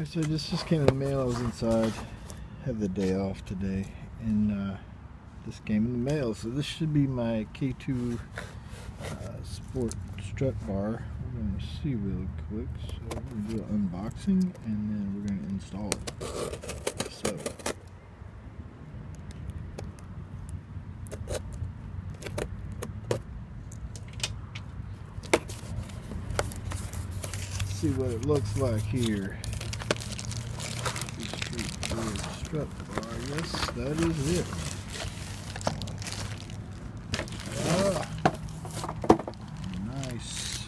So just came in the mail. I was inside. Have the day off today, and this came in the mail. So this should be my K2 Sport strut bar. We're going to see real quick. So we're going to do an unboxing, and then we're going to install it. So let's see what it looks like here. Strut bar, yes, that is it. Ah, nice.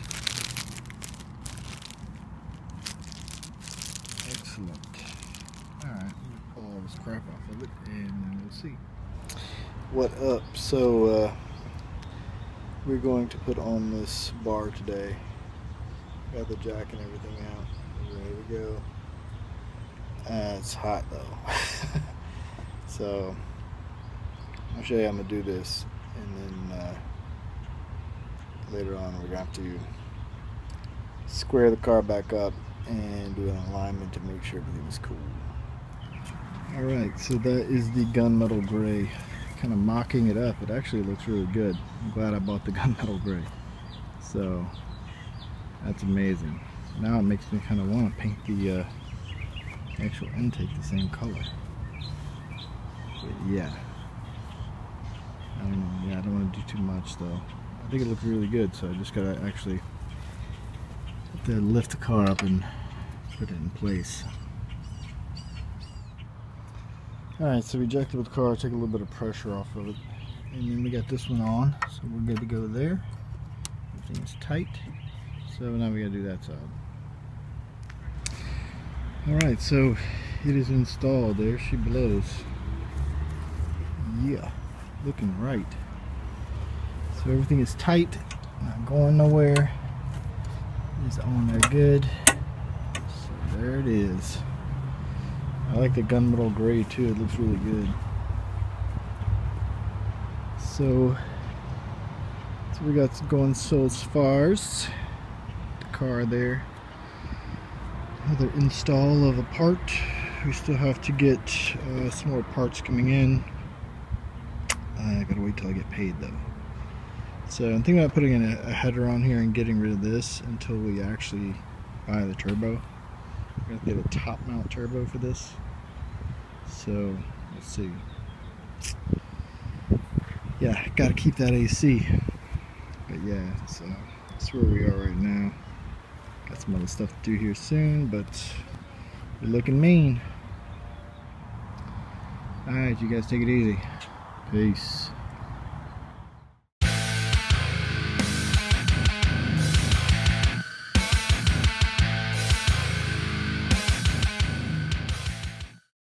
Excellent. Alright, let me pull all this crap off of it and then we'll see. What up? So, we're going to put on this bar today. Got the jack and everything out. We're ready to go. It's hot though. So I'll show you how I'm gonna do this, and then later on we're gonna have to square the car back up and do an alignment to make sure everything is cool. Alright, so that is the gunmetal gray. Kind of mocking it up. It actually looks really good. I'm glad I bought the gunmetal gray. So that's amazing. Now it makes me kind of want to paint the actual intake the same color. But yeah, I don't know. Yeah, I don't want to do too much though. I think it looks really good, so I just gotta actually have to lift the car up and put it in place. Alright, so we jacked up the car, take a little bit of pressure off of it, and then we got this one on, so we're good to go there. Everything's tight, so now we gotta do that side. Alright, so it is installed. There she blows. Yeah, looking right. So everything is tight, not going nowhere. It's on there good. So there it is. I like the gunmetal gray too, it looks really good. So we got going so as far as the car there. Another install of a part. We still have to get some more parts coming in. I gotta wait till I get paid though. So I'm thinking about putting in a header on here and getting rid of this until we actually buy the turbo. We're gonna get a top mount turbo for this. So let's see. Yeah, gotta keep that AC. But yeah, so that's where we are right now. Got some other stuff to do here soon, but we're looking mean. Alright, you guys take it easy. Peace.